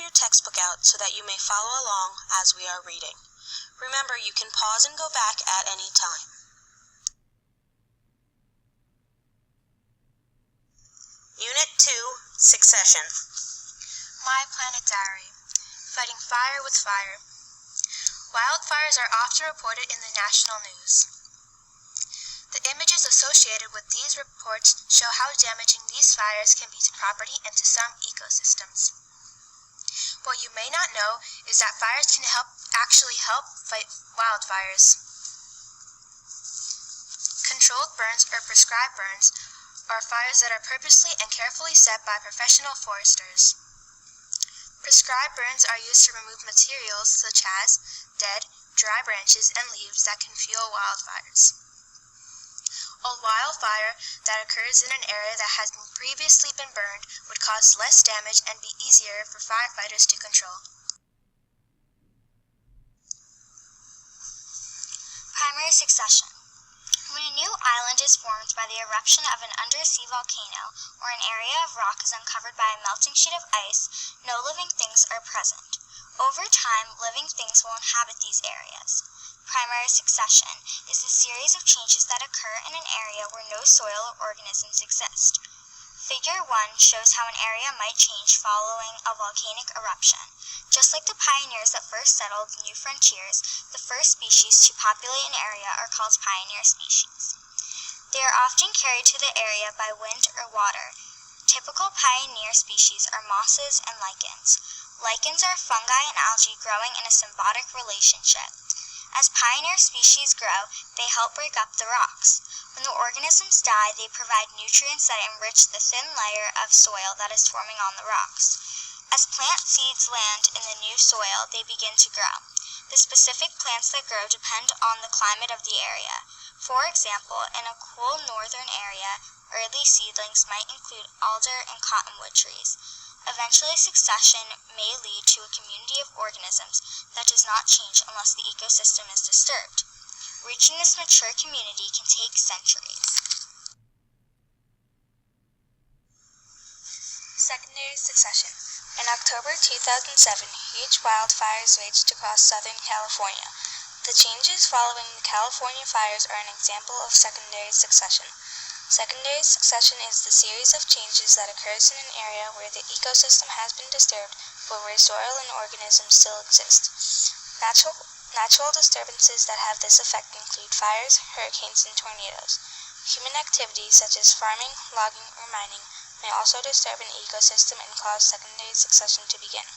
have your textbook out so that you may follow along as we are reading. Remember, you can pause and go back at any time. Unit 2, Succession. My Planet Diary. Fighting fire with fire. Wildfires are often reported in the national news. The images associated with these reports show how damaging these fires can be to property and to some ecosystems. What you may not know is that fires can actually help fight wildfires. Controlled burns or prescribed burns are fires that are purposely and carefully set by professional foresters. Prescribed burns are used to remove materials such as dead, dry branches and leaves that can fuel wildfires. A wildfire that occurs in an area that has previously been burned would cause less damage and be easier for firefighters to control. Primary succession. When a new island is formed by the eruption of an undersea volcano or an area of rock is uncovered by a melting sheet of ice, no living things are present. Over time, living things will inhabit these areas. Primary succession is the series of changes that occur in an area where no soil or organisms exist. Figure 1 shows how an area might change following a volcanic eruption. Just like the pioneers that first settled new frontiers, the first species to populate an area are called pioneer species. They are often carried to the area by wind or water. Typical pioneer species are mosses and lichens. Lichens are fungi and algae growing in a symbiotic relationship. As pioneer species grow, they help break up the rocks. When the organisms die, they provide nutrients that enrich the thin layer of soil that is forming on the rocks. As plant seeds land in the new soil, they begin to grow. The specific plants that grow depend on the climate of the area. For example, in a cool northern area, early seedlings might include alder and cottonwood trees. Eventually, succession may lead to a community of organisms that does not change unless the ecosystem is disturbed. Reaching this mature community can take centuries. Secondary succession. In October 2007, huge wildfires raged across Southern California. The changes following the California fires are an example of secondary succession. Secondary succession is the series of changes that occurs in an area where the ecosystem has been disturbed, but where soil and organisms still exist. Natural disturbances that have this effect include fires, hurricanes, and tornadoes. Human activities such as farming, logging, or mining may also disturb an ecosystem and cause secondary succession to begin.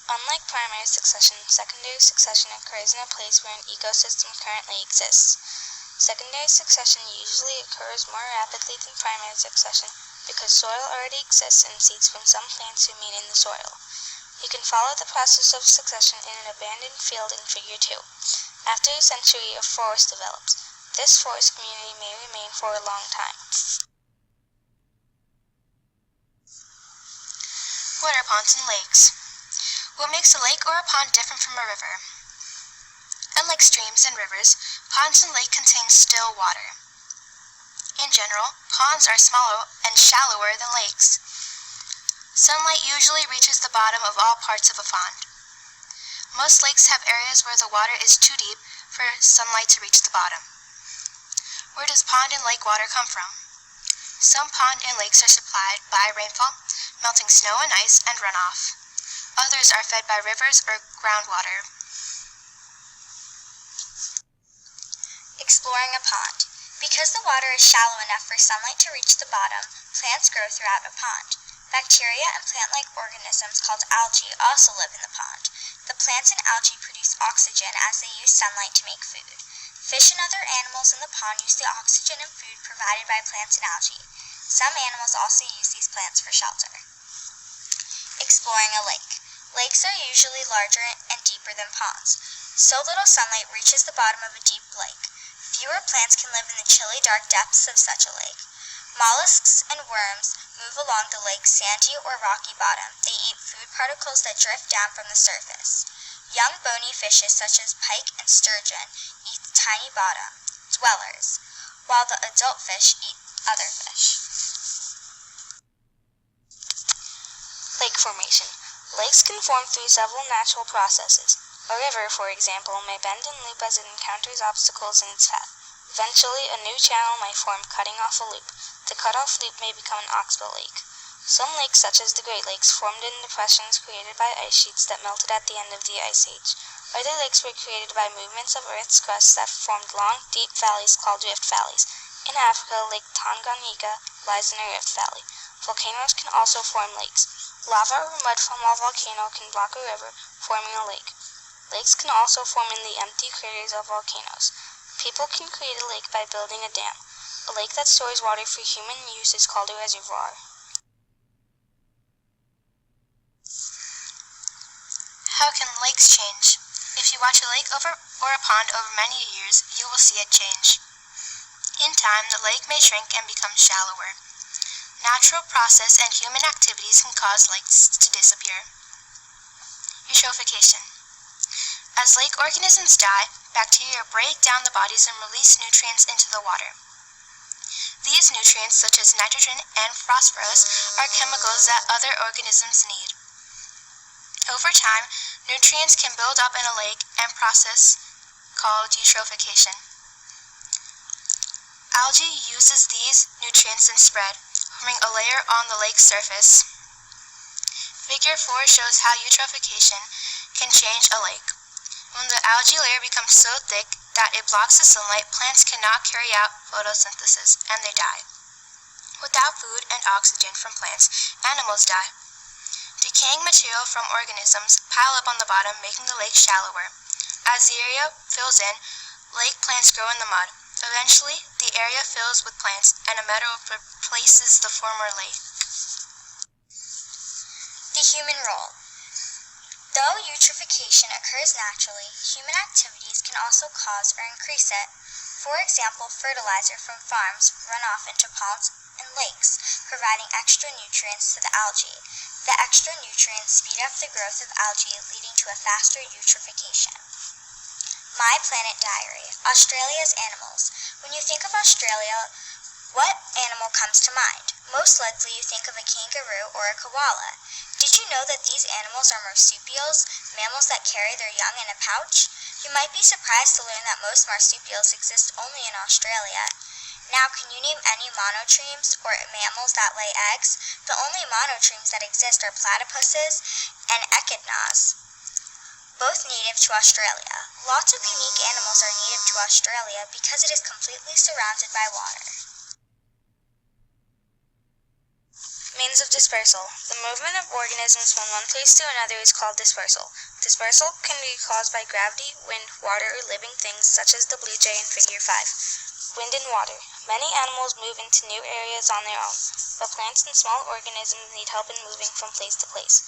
Unlike primary succession, secondary succession occurs in a place where an ecosystem currently exists. Secondary succession usually occurs more rapidly than primary succession because soil already exists and seeds from some plants remain in the soil. You can follow the process of succession in an abandoned field in Figure 2. After a century of forest develops, this forest community may remain for a long time. What are ponds and lakes? What makes a lake or a pond different from a river? Unlike streams and rivers, ponds and lakes contain still water. In general, ponds are smaller and shallower than lakes. Sunlight usually reaches the bottom of all parts of a pond. Most lakes have areas where the water is too deep for sunlight to reach the bottom. Where does pond and lake water come from? Some pond and lakes are supplied by rainfall, melting snow and ice, and runoff. Others are fed by rivers or groundwater. Exploring a pond. Because the water is shallow enough for sunlight to reach the bottom, plants grow throughout a pond. Bacteria and plant-like organisms called algae also live in the pond. The plants and algae produce oxygen as they use sunlight to make food. Fish and other animals in the pond use the oxygen and food provided by plants and algae. Some animals also use these plants for shelter. Exploring a lake. Lakes are usually larger and deeper than ponds. So little sunlight reaches the bottom of a deep lake. Fewer plants can live in the chilly, dark depths of such a lake. Mollusks and worms move along the lake's sandy or rocky bottom. They eat food particles that drift down from the surface. Young bony fishes such as pike and sturgeon eat the tiny bottom dwellers, while the adult fish eat other fish. Lake formation. Lakes can form through several natural processes. A river, for example, may bend and loop as it encounters obstacles in its path. Eventually, a new channel may form, cutting off a loop. The cut-off loop may become an oxbow lake. Some lakes, such as the Great Lakes, formed in depressions created by ice sheets that melted at the end of the Ice Age. Other lakes were created by movements of Earth's crust that formed long, deep valleys called rift valleys. In Africa, Lake Tanganyika lies in a rift valley. Volcanoes can also form lakes. Lava or mud from a volcano can block a river, forming a lake. Lakes can also form in the empty craters of volcanoes. People can create a lake by building a dam. A lake that stores water for human use is called a reservoir. How can lakes change? If you watch a lake or a pond over many years, you will see it change. In time, the lake may shrink and become shallower. Natural process and human activities can cause lakes to disappear. Eutrophication. As lake organisms die, bacteria break down the bodies and release nutrients into the water. These nutrients, such as nitrogen and phosphorus, are chemicals that other organisms need. Over time, nutrients can build up in a lake and process called eutrophication. Algae uses these nutrients and spread, forming a layer on the lake's surface. Figure 4 shows how eutrophication can change a lake. When the algae layer becomes so thick that it blocks the sunlight, plants cannot carry out photosynthesis, and they die. Without food and oxygen from plants, animals die. Decaying material from organisms pile up on the bottom, making the lake shallower. As the area fills in, lake plants grow in the mud. Eventually, the area fills with plants, and a meadow replaces the former lake. The human role. Though eutrophication occurs naturally, human activities can also cause or increase it. For example, fertilizer from farms run off into ponds and lakes, providing extra nutrients to the algae. The extra nutrients speed up the growth of algae, leading to a faster eutrophication. My Planet Diary, Australia's animals. When you think of Australia, what animal comes to mind? Most likely you think of a kangaroo or a koala. Did you know that these animals are marsupials, mammals that carry their young in a pouch? You might be surprised to learn that most marsupials exist only in Australia. Now, can you name any monotremes or mammals that lay eggs? The only monotremes that exist are platypuses and echidnas, both native to Australia. Lots of unique animals are native to Australia because it is completely surrounded by water. Means of dispersal. The movement of organisms from one place to another is called dispersal. Dispersal can be caused by gravity, wind, water, or living things such as the blue jay in figure 5. Wind and water. Many animals move into new areas on their own, but plants and small organisms need help in moving from place to place.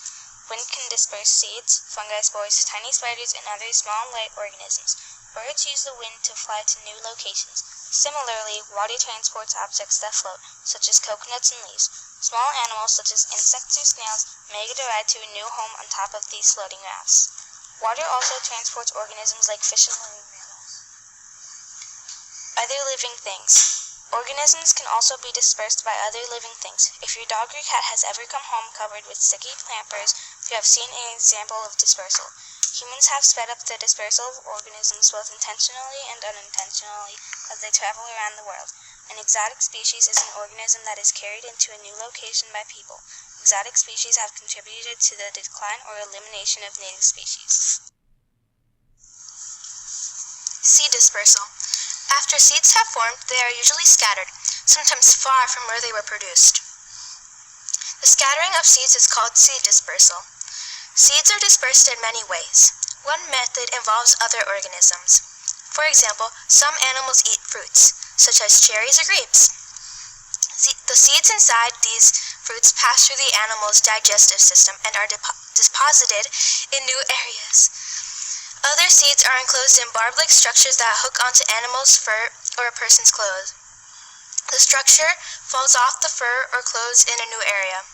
Wind can disperse seeds, fungi spores, tiny spiders, and other small light organisms. Birds use the wind to fly to new locations. Similarly, water transports objects that float, such as coconuts and leaves. Small animals, such as insects or snails, may get a ride to a new home on top of these floating rafts. Water also transports organisms like fish and marine mammals. Other living things. Organisms can also be dispersed by other living things. If your dog or cat has ever come home covered with sticky clampers, you have seen an example of dispersal. Humans have sped up the dispersal of organisms both intentionally and unintentionally as they travel around the world. An exotic species is an organism that is carried into a new location by people. Exotic species have contributed to the decline or elimination of native species. Seed dispersal. After seeds have formed, they are usually scattered, sometimes far from where they were produced. The scattering of seeds is called seed dispersal. Seeds are dispersed in many ways. One method involves other organisms. For example, some animals eat fruits, such as cherries or grapes. The seeds inside these fruits pass through the animal's digestive system and are deposited in new areas. Other seeds are enclosed in barb-like structures that hook onto animals' fur or a person's clothes. The structure falls off the fur or clothes in a new area.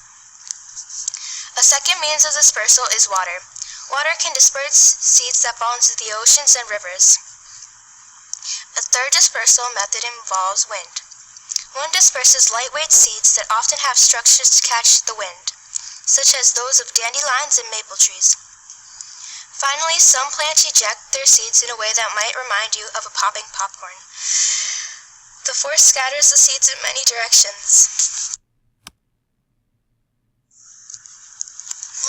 A second means of dispersal is water. Water can disperse seeds that fall into the oceans and rivers. A third dispersal method involves wind. Wind disperses lightweight seeds that often have structures to catch the wind. such as those of dandelions and maple trees. Finally, some plants eject their seeds in a way that might remind you of a popping popcorn. The force scatters the seeds in many directions.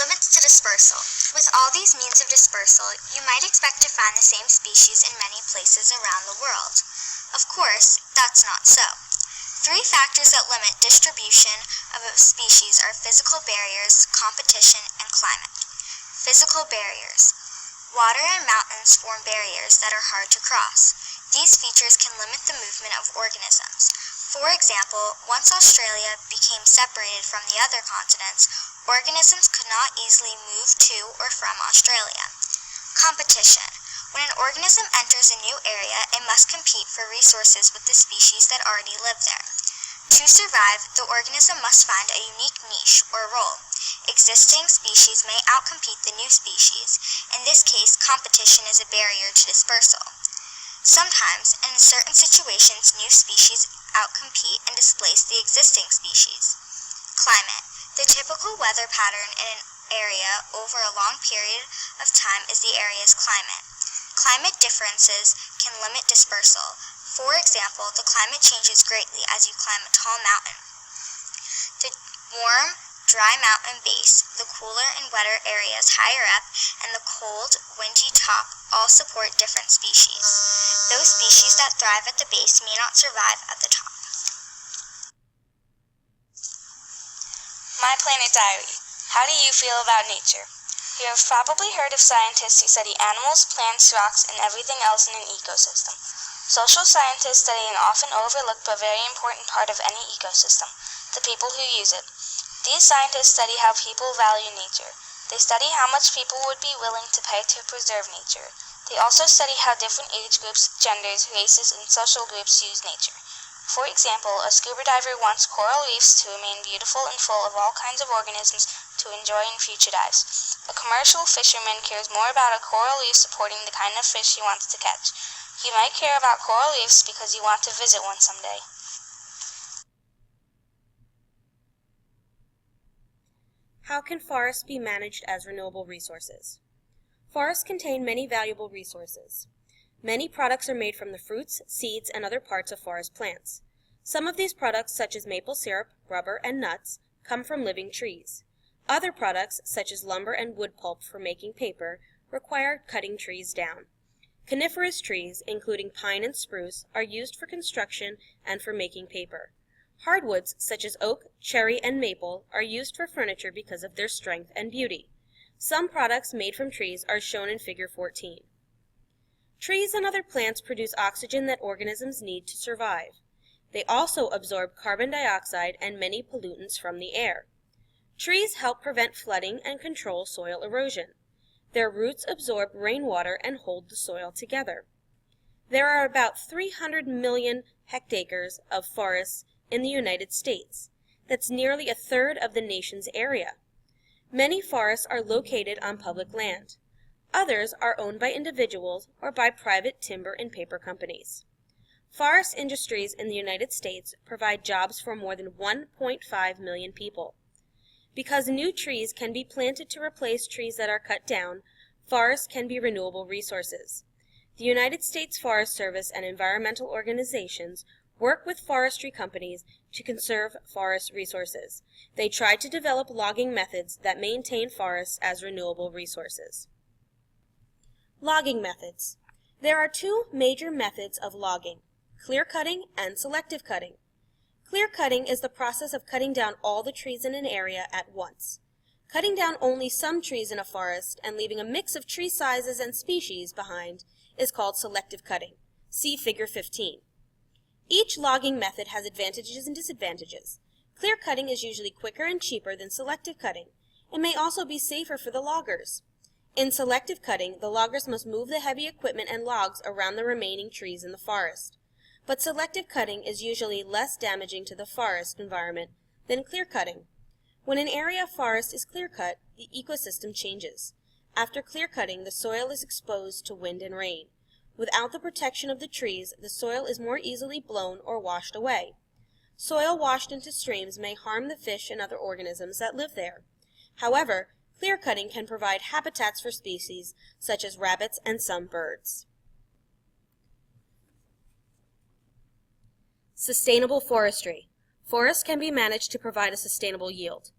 Limits to dispersal. With all these means of dispersal, you might expect to find the same species in many places around the world. Of course, that's not so. 3 factors that limit distribution of a species are physical barriers, competition, and climate. Physical barriers. Water and mountains form barriers that are hard to cross. These features can limit the movement of organisms. For example, once Australia became separated from the other continents, organisms could not easily move to or from Australia. Competition. When an organism enters a new area, it must compete for resources with the species that already live there. To survive, the organism must find a unique niche or role. Existing species may outcompete the new species. In this case, competition is a barrier to dispersal. Sometimes, in certain situations, new species outcompete and displace the existing species. Climate. The typical weather pattern in an area over a long period of time is the area's climate. Climate differences can limit dispersal. For example, the climate changes greatly as you climb a tall mountain. The warm, dry mountain base, the cooler and wetter areas higher up, and the cold, windy top all support different species. Those species that thrive at the base may not survive at the top. My Planet Diary. How do you feel about nature? You have probably heard of scientists who study animals, plants, rocks, and everything else in an ecosystem. Social scientists study an often overlooked but very important part of any ecosystem, the people who use it. These scientists study how people value nature. They study how much people would be willing to pay to preserve nature. They also study how different age groups, genders, races, and social groups use nature. For example, a scuba diver wants coral reefs to remain beautiful and full of all kinds of organisms to enjoy in future dives. A commercial fisherman cares more about a coral reef supporting the kind of fish he wants to catch. You might care about coral reefs because you want to visit one someday. How can forests be managed as renewable resources? Forests contain many valuable resources. Many products are made from the fruits, seeds, and other parts of forest plants. Some of these products, such as maple syrup, rubber, and nuts, come from living trees. Other products, such as lumber and wood pulp for making paper, require cutting trees down. Coniferous trees, including pine and spruce, are used for construction and for making paper. Hardwoods, such as oak, cherry, and maple, are used for furniture because of their strength and beauty. Some products made from trees are shown in Figure 14. Trees and other plants produce oxygen that organisms need to survive. They also absorb carbon dioxide and many pollutants from the air. Trees help prevent flooding and control soil erosion. Their roots absorb rainwater and hold the soil together. There are about 300 million hectares of forests in the United States. That's nearly a third of the nation's area. Many forests are located on public land. Others are owned by individuals or by private timber and paper companies. Forest industries in the United States provide jobs for more than 1.5 million people. Because new trees can be planted to replace trees that are cut down, forests can be renewable resources. The United States Forest Service and environmental organizations work with forestry companies to conserve forest resources. They try to develop logging methods that maintain forests as renewable resources. Logging methods. There are 2 major methods of logging: clear cutting and selective cutting. Clear cutting is the process of cutting down all the trees in an area at once. Cutting down only some trees in a forest and leaving a mix of tree sizes and species behind is called selective cutting. See Figure 15. Each logging method has advantages and disadvantages. Clear cutting is usually quicker and cheaper than selective cutting. It may also be safer for the loggers. In selective cutting, the loggers must move the heavy equipment and logs around the remaining trees in the forest. But selective cutting is usually less damaging to the forest environment than clear cutting. When an area of forest is clear cut, the ecosystem changes. After clear cutting, the soil is exposed to wind and rain. Without the protection of the trees, the soil is more easily blown or washed away. Soil washed into streams may harm the fish and other organisms that live there. However, clear cutting can provide habitats for species such as rabbits and some birds. Sustainable forestry. Forests can be managed to provide a sustainable yield.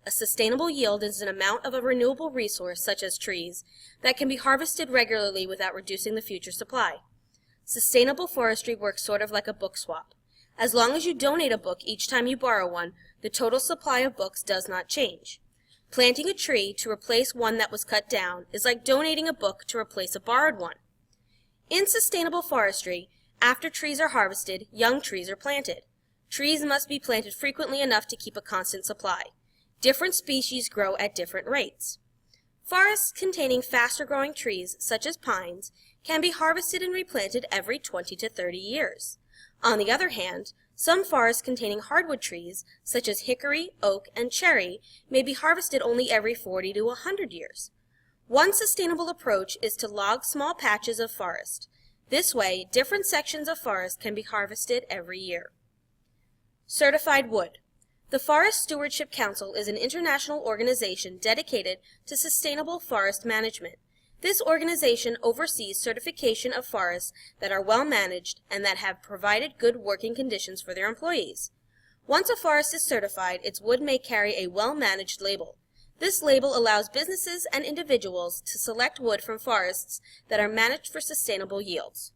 A sustainable yield is an amount of a renewable resource, such as trees, that can be harvested regularly without reducing the future supply. Sustainable forestry works sort of like a book swap. As long as you donate a book each time you borrow one, the total supply of books does not change. Planting a tree to replace one that was cut down is like donating a book to replace a borrowed one. In sustainable forestry, after trees are harvested, young trees are planted. Trees must be planted frequently enough to keep a constant supply. Different species grow at different rates. Forests containing faster-growing trees, such as pines, can be harvested and replanted every 20 to 30 years. On the other hand, some forests containing hardwood trees, such as hickory, oak, and cherry, may be harvested only every 40 to 100 years. One sustainable approach is to log small patches of forest. This way, different sections of forest can be harvested every year. Certified wood. The Forest Stewardship Council is an international organization dedicated to sustainable forest management. This organization oversees certification of forests that are well managed and that have provided good working conditions for their employees. Once a forest is certified, its wood may carry a well-managed label. This label allows businesses and individuals to select wood from forests that are managed for sustainable yields.